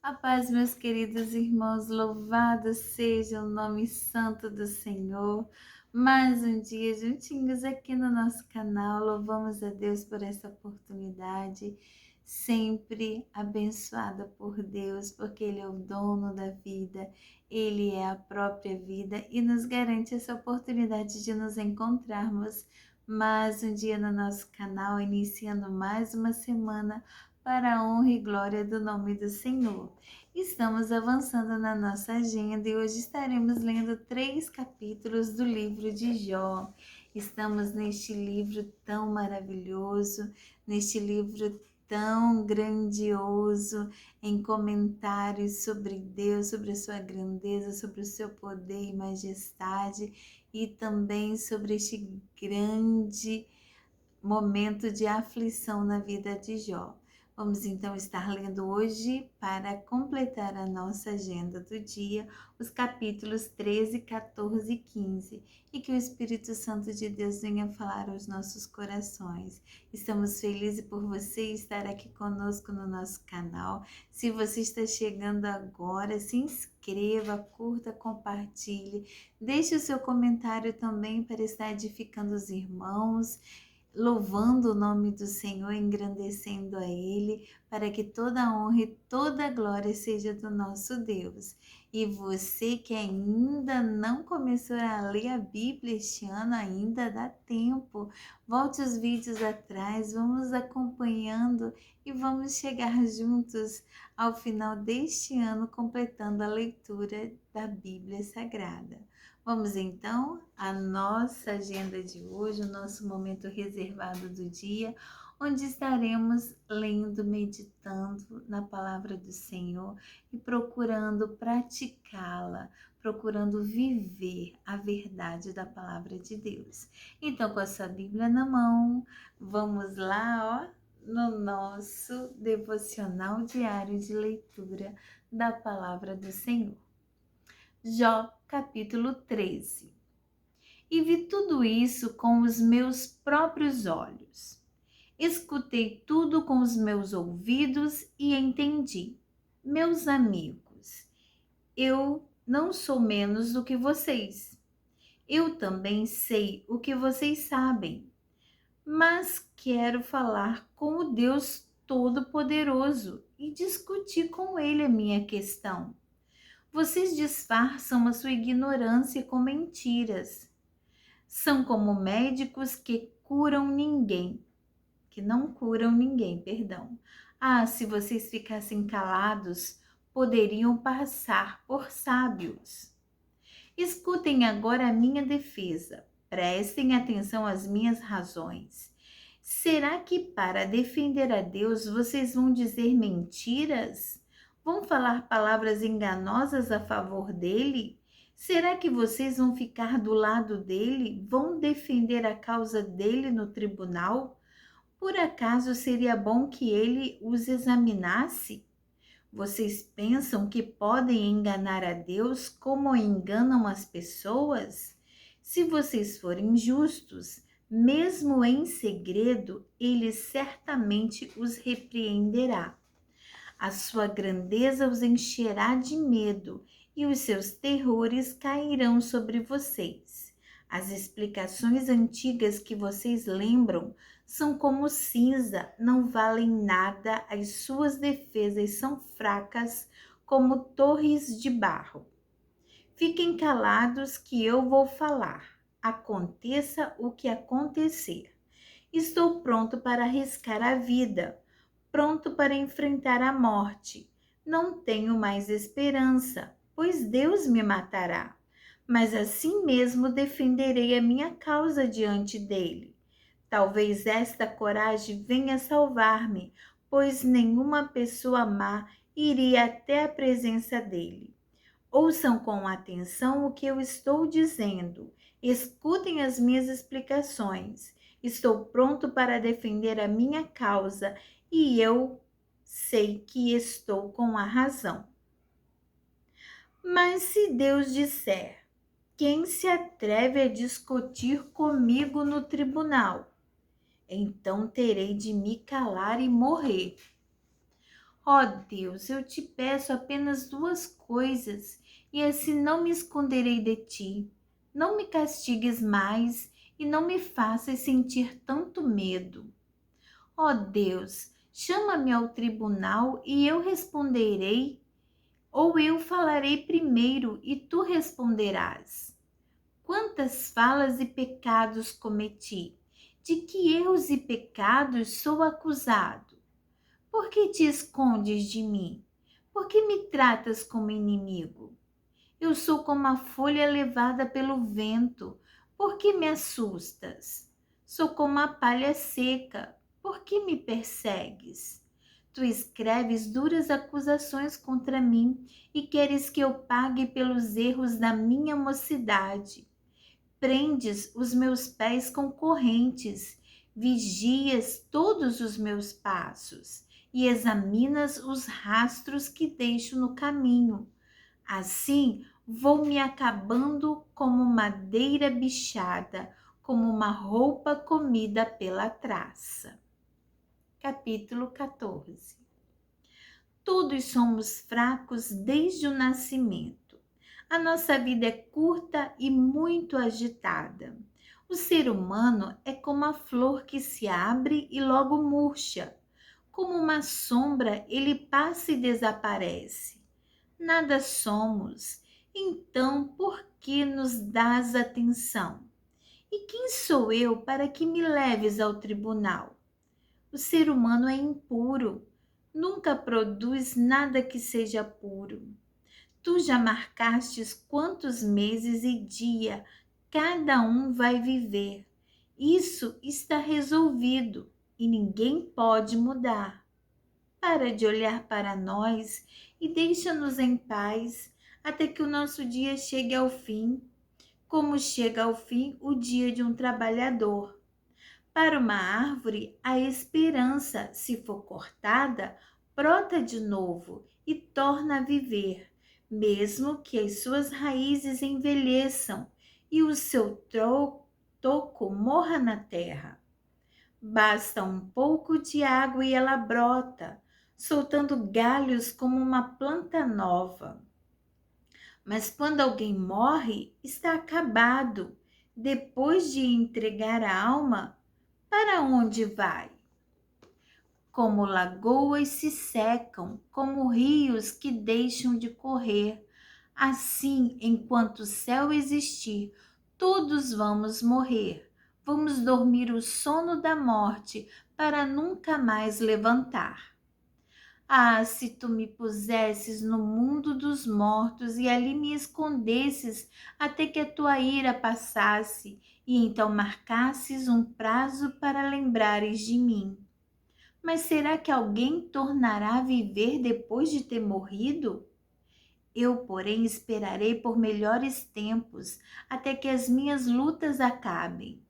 A paz, meus queridos irmãos, louvado seja o nome santo do Senhor. Mais um dia juntinhos aqui no nosso canal, louvamos a Deus por essa oportunidade, sempre abençoada por Deus, porque Ele é o dono da vida, Ele é a própria vida e nos garante essa oportunidade de nos encontrarmos mais um dia no nosso canal, iniciando mais uma semana para a honra e glória do nome do Senhor. Estamos avançando na nossa agenda e hoje estaremos lendo 3 capítulos do livro de Jó. Estamos neste livro tão maravilhoso, neste livro tão grandioso, em comentários sobre Deus, sobre a sua grandeza, sobre o seu poder e majestade, e também sobre este grande momento de aflição na vida de Jó. Vamos então estar lendo hoje, para completar a nossa agenda do dia, os capítulos 13, 14 e 15, e que o Espírito Santo de Deus venha falar aos nossos corações. Estamos felizes por você estar aqui conosco no nosso canal. Se você está chegando agora, se inscreva, curta, compartilhe, deixe o seu comentário também para estar edificando os irmãos, louvando o nome do Senhor, engrandecendo a Ele, para que toda a honra e toda a glória seja do nosso Deus. E você que ainda não começou a ler a Bíblia este ano, ainda dá tempo. Volte os vídeos atrás, vamos acompanhando e vamos chegar juntos ao final deste ano, completando a leitura da Bíblia Sagrada. Vamos então à nossa agenda de hoje, o nosso momento reservado do dia, onde estaremos lendo, meditando na palavra do Senhor e procurando praticá-la, procurando viver a verdade da palavra de Deus. Então, com a sua Bíblia na mão, vamos lá, no nosso devocional diário de leitura da palavra do Senhor. Jó, capítulo 13. E vi tudo isso com os meus próprios olhos. Escutei tudo com os meus ouvidos e entendi. Meus amigos, eu não sou menos do que vocês. Eu também sei o que vocês sabem, mas quero falar com o Deus Todo-Poderoso e discutir com Ele a minha questão. Vocês disfarçam a sua ignorância com mentiras. São como médicos que não curam ninguém, perdão. Ah, se vocês ficassem calados, poderiam passar por sábios. Escutem agora a minha defesa. Prestem atenção às minhas razões. Será que para defender a Deus vocês vão dizer mentiras? Vão falar palavras enganosas a favor dele? Será que vocês vão ficar do lado dele? Vão defender a causa dele no tribunal? Por acaso seria bom que ele os examinasse? Vocês pensam que podem enganar a Deus como enganam as pessoas? Se vocês forem justos, mesmo em segredo, ele certamente os repreenderá. A sua grandeza os encherá de medo e os seus terrores cairão sobre vocês. As explicações antigas que vocês lembram são como cinza, não valem nada, as suas defesas são fracas como torres de barro. Fiquem calados que eu vou falar, aconteça o que acontecer. Estou pronto para arriscar a vida, pronto para enfrentar a morte. Não tenho mais esperança, pois Deus me matará, mas assim mesmo defenderei a minha causa diante dele. Talvez esta coragem venha salvar-me, pois nenhuma pessoa má iria até a presença dele. Ouçam com atenção o que eu estou dizendo. Escutem as minhas explicações. Estou pronto para defender a minha causa e eu sei que estou com a razão. Mas se Deus disser, quem se atreve a discutir comigo no tribunal? Então terei de me calar e morrer. Ó Deus, eu te peço apenas duas coisas, e assim não me esconderei de ti. Não me castigues mais e não me faças sentir tanto medo. Ó Deus, chama-me ao tribunal e eu responderei, ou eu falarei primeiro e tu responderás. Quantas falas e pecados cometi? De que erros e pecados sou acusado? Por que te escondes de mim? Por que me tratas como inimigo? Eu sou como a folha levada pelo vento. Por que me assustas? Sou como a palha seca. Por que me persegues? Tu escreves duras acusações contra mim e queres que eu pague pelos erros da minha mocidade. Prendes os meus pés com correntes, vigias todos os meus passos e examinas os rastros que deixo no caminho. Assim vou me acabando como madeira bichada, como uma roupa comida pela traça. Capítulo 14. Todos somos fracos desde o nascimento. A nossa vida é curta e muito agitada. O ser humano é como a flor que se abre e logo murcha. Como uma sombra, ele passa e desaparece. Nada somos, então por que nos dás atenção? E quem sou eu para que me leves ao tribunal? O ser humano é impuro, nunca produz nada que seja puro. Tu já marcastes quantos meses e dia cada um vai viver. Isso está resolvido e ninguém pode mudar. Para de olhar para nós e deixa-nos em paz até que o nosso dia chegue ao fim, como chega ao fim o dia de um trabalhador. Para uma árvore, a esperança, se for cortada, brota de novo e torna a viver, mesmo que as suas raízes envelheçam e o seu toco morra na terra. Basta um pouco de água e ela brota, soltando galhos como uma planta nova. Mas quando alguém morre, está acabado. Depois de entregar a alma, para onde vai? Como lagoas se secam, como rios que deixam de correr. Assim, enquanto o céu existir, todos vamos morrer. Vamos dormir o sono da morte para nunca mais levantar. Ah, se tu me pusesses no mundo dos mortos e ali me escondesses até que a tua ira passasse e então marcasses um prazo para lembrares de mim. Mas será que alguém tornará a viver depois de ter morrido? Eu, porém, esperarei por melhores tempos, até que as minhas lutas acabem.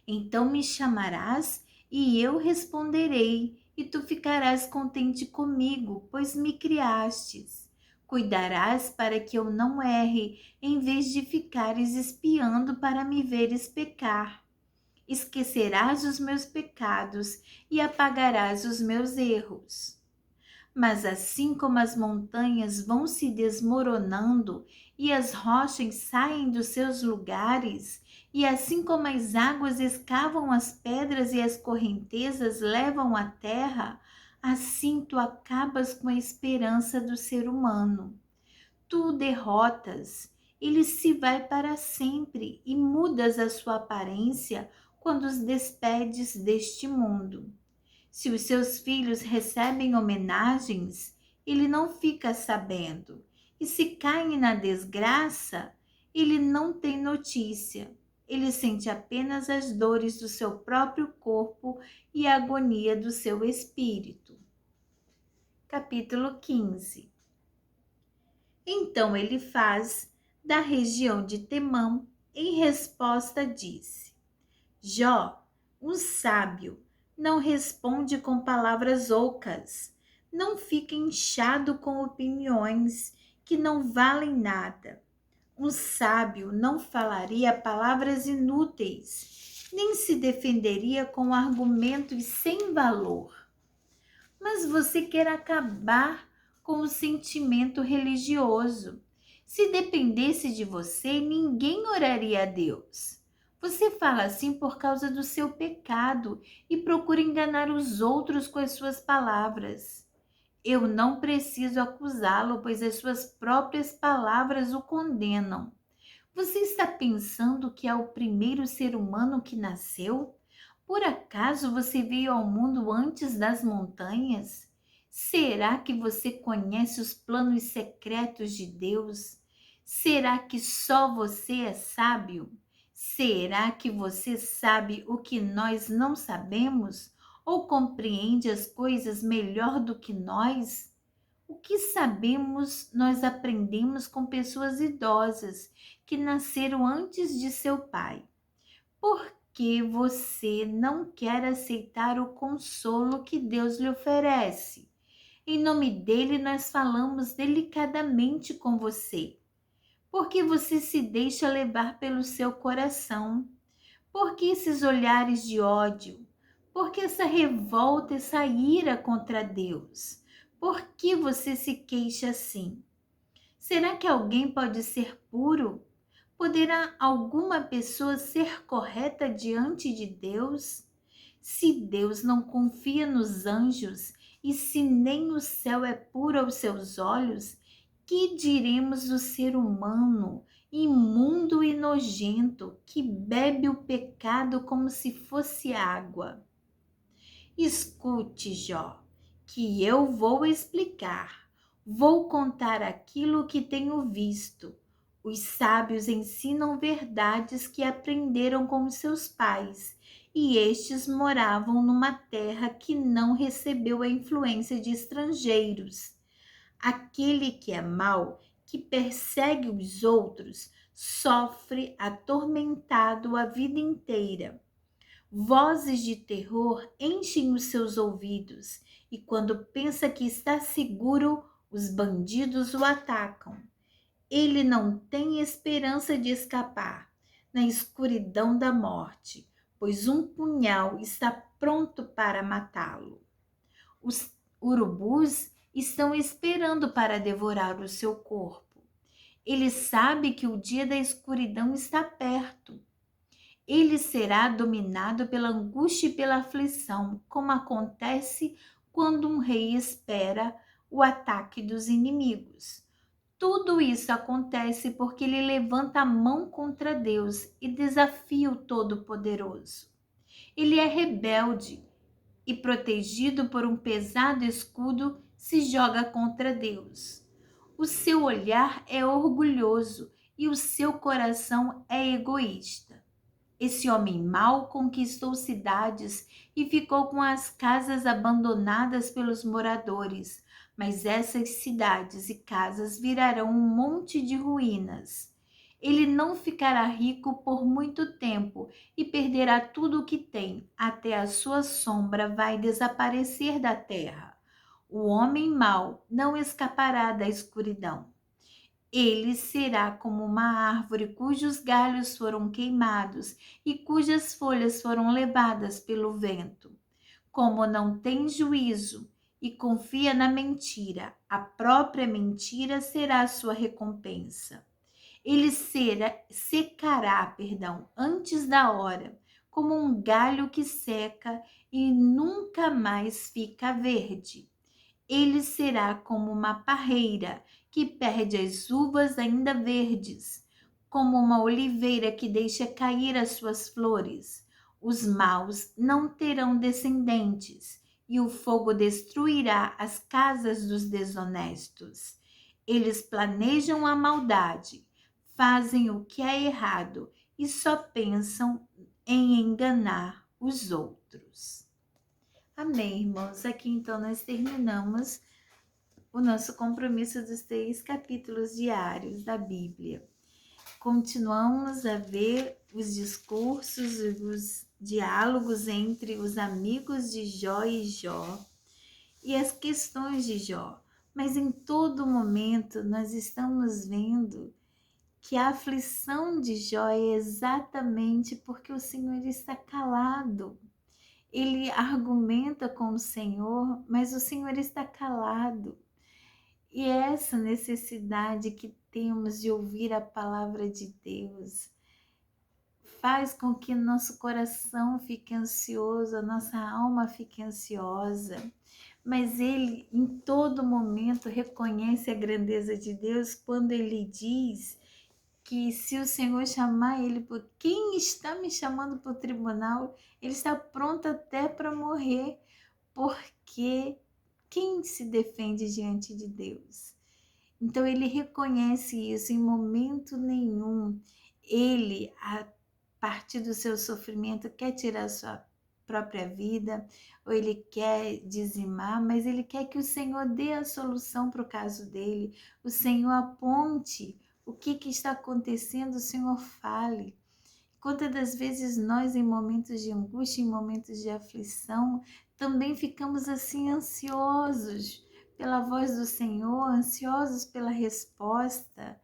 Então me chamarás e eu responderei, e tu ficarás contente comigo, pois me criastes. Cuidarás para que eu não erre, em vez de ficares espiando para me veres pecar. Esquecerás os meus pecados e apagarás os meus erros. Mas assim como as montanhas vão se desmoronando e as rochas saem dos seus lugares, e assim como as águas escavam as pedras e as correntezas levam a terra, assim tu acabas com a esperança do ser humano. Tu o derrotas, ele se vai para sempre e mudas a sua aparência quando os despedes deste mundo. Se os seus filhos recebem homenagens, ele não fica sabendo. E se caem na desgraça, ele não tem notícia. Ele sente apenas as dores do seu próprio corpo e a agonia do seu espírito. Capítulo 15. Então ele faz da região de Temã, em resposta disse: Jó, um sábio, não responde com palavras ocas, não fica inchado com opiniões que não valem nada. Um sábio não falaria palavras inúteis, nem se defenderia com argumentos sem valor. mas você quer acabar com o sentimento religioso. Se dependesse de você, ninguém oraria a Deus. Você fala assim por causa do seu pecado e procura enganar os outros com as suas palavras. Eu não preciso acusá-lo, pois as suas próprias palavras o condenam. Você está pensando que é o primeiro ser humano que nasceu? Por acaso você veio ao mundo antes das montanhas? Será que você conhece os planos secretos de Deus? Será que só você é sábio? Será que você sabe o que nós não sabemos? Ou compreende as coisas melhor do que nós? O que sabemos, nós aprendemos com pessoas idosas que nasceram antes de seu pai. Por que você não quer aceitar o consolo que Deus lhe oferece? Em nome dele, nós falamos delicadamente com você. Porque você se deixa levar pelo seu coração? Por que esses olhares de ódio? Por que essa revolta, essa ira contra Deus? Por que você se queixa assim? Será que alguém pode ser puro? Poderá alguma pessoa ser correta diante de Deus? Se Deus não confia nos anjos e se nem o céu é puro aos seus olhos, que diremos do ser humano, imundo e nojento, que bebe o pecado como se fosse água? Escute, Jó, que eu vou explicar. Vou contar aquilo que tenho visto. Os sábios ensinam verdades que aprenderam com seus pais, e estes moravam numa terra que não recebeu a influência de estrangeiros. Aquele que é mau, que persegue os outros, sofre atormentado a vida inteira. Vozes de terror enchem os seus ouvidos e quando pensa que está seguro, os bandidos o atacam. Ele não tem esperança de escapar na escuridão da morte, pois um punhal está pronto para matá-lo. Os urubus estão esperando para devorar o seu corpo. Ele sabe que o dia da escuridão está perto. Ele será dominado pela angústia e pela aflição, como acontece quando um rei espera o ataque dos inimigos. Tudo isso acontece porque ele levanta a mão contra Deus e desafia o Todo-Poderoso. Ele é rebelde e, protegido por um pesado escudo, se joga contra Deus. O seu olhar é orgulhoso e o seu coração é egoísta. Esse homem mau conquistou cidades e ficou com as casas abandonadas pelos moradores, mas essas cidades e casas virarão um monte de ruínas. Ele não ficará rico por muito tempo e perderá tudo o que tem, até a sua sombra vai desaparecer da terra. O homem mau não escapará da escuridão. Ele será como uma árvore cujos galhos foram queimados e cujas folhas foram levadas pelo vento. Como não tem juízo e confia na mentira, a própria mentira será a sua recompensa. Ele secará, antes da hora, como um galho que seca e nunca mais fica verde. Ele será como uma parreira que perde as uvas ainda verdes, como uma oliveira que deixa cair as suas flores. Os maus não terão descendentes, e o fogo destruirá as casas dos desonestos. Eles planejam a maldade, fazem o que é errado e só pensam em enganar os outros. Amém, irmãos. Aqui então nós terminamos o nosso compromisso dos 3 capítulos diários da Bíblia. Continuamos a ver os discursos, os diálogos entre os amigos de Jó e Jó e as questões de Jó. Mas em todo momento nós estamos vendo que a aflição de Jó é exatamente porque o Senhor está calado. ele argumenta com o Senhor, mas o Senhor está calado. E essa necessidade que temos de ouvir a palavra de Deus faz com que nosso coração fique ansioso, a nossa alma fique ansiosa. Mas ele, em todo momento, reconhece a grandeza de Deus quando ele diz que se o Senhor chamar ele, por quem está me chamando para o tribunal, ele está pronto até para morrer, porque quem se defende diante de Deus? Então ele reconhece isso em momento nenhum. Ele, a partir do seu sofrimento, quer tirar a sua própria vida, ou ele quer dizimar, mas ele quer que o Senhor dê a solução para o caso dele, o Senhor aponte o que está acontecendo, o Senhor fale. Quantas das vezes nós, em momentos de angústia, em momentos de aflição, também ficamos assim ansiosos pela voz do Senhor, ansiosos pela resposta.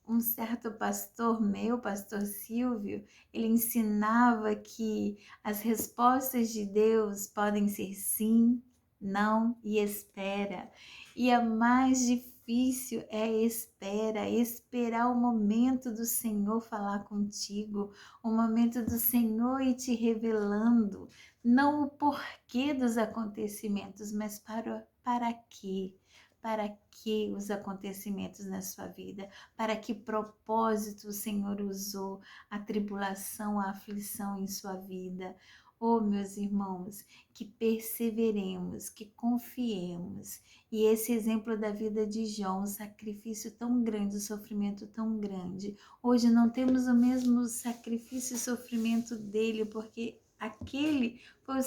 Um certo pastor meu, pastor Silvio, ele ensinava que as respostas de Deus podem ser sim, não e espera. E a mais difícil é a espera, esperar o momento do Senhor falar contigo, o momento do Senhor ir te revelando, não o porquê dos acontecimentos, mas para quê? Para que os acontecimentos na sua vida? Para que propósito o Senhor usou a tribulação, a aflição em sua vida? Oh, meus irmãos, que perseveremos, que confiemos. E esse exemplo da vida de Jó, um sacrifício tão grande, um sofrimento tão grande. Hoje não temos o mesmo sacrifício e sofrimento dele, porque aquele foi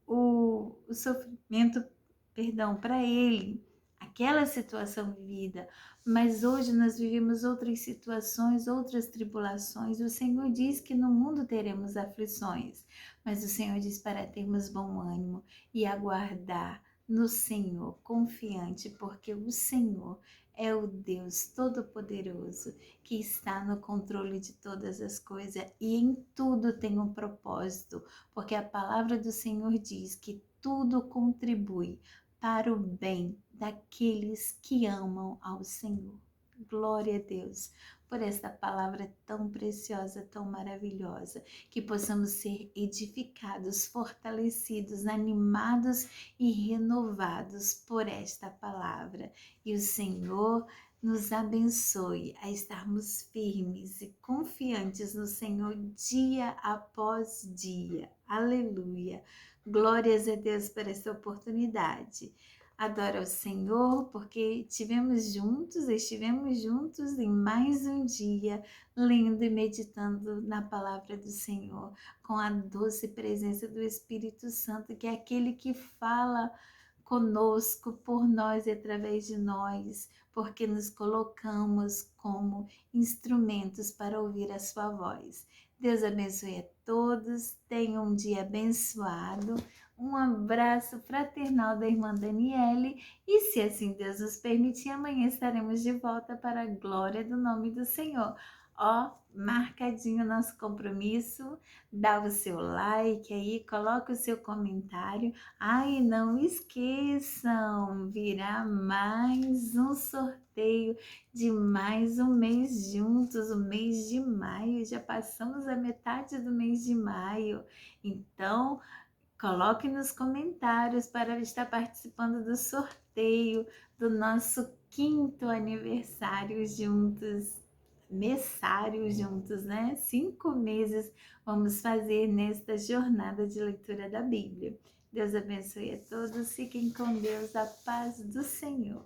o sofrimento, perdão, para ele, aquela situação vivida. Mas hoje nós vivemos outras situações, outras tribulações. O Senhor diz que no mundo teremos aflições, mas o Senhor diz para termos bom ânimo e aguardar no Senhor, confiante, porque o Senhor é o Deus Todo-Poderoso que está no controle de todas as coisas e em tudo tem um propósito, porque a palavra do Senhor diz que tudo contribui para o bem daqueles que amam ao Senhor. Glória a Deus por esta palavra tão preciosa, tão maravilhosa, que possamos ser edificados, fortalecidos, animados e renovados por esta palavra. E o Senhor nos abençoe a estarmos firmes e confiantes no Senhor dia após dia. Aleluia! Glórias a Deus por essa oportunidade. Adoro ao Senhor porque estivemos juntos em mais um dia, lendo e meditando na palavra do Senhor, com a doce presença do Espírito Santo, que é aquele que fala conosco, por nós e através de nós, porque nos colocamos como instrumentos para ouvir a sua voz. Deus abençoe a todos, tenham um dia abençoado. Um abraço fraternal da irmã Daniele e, se assim Deus nos permitir, amanhã estaremos de volta para a glória do nome do Senhor. Ó, marcadinho nosso compromisso, dá o seu like aí, coloca o seu comentário. Ai, não esqueçam, virá mais um sorteio de mais um mês juntos, o mês de maio. Já passamos a metade do mês de maio. Então, coloque nos comentários para estar participando do sorteio do nosso 5º aniversário juntos, messário juntos, né? 5 meses vamos fazer nesta jornada de leitura da Bíblia. Deus abençoe a todos, fiquem com Deus, a paz do Senhor.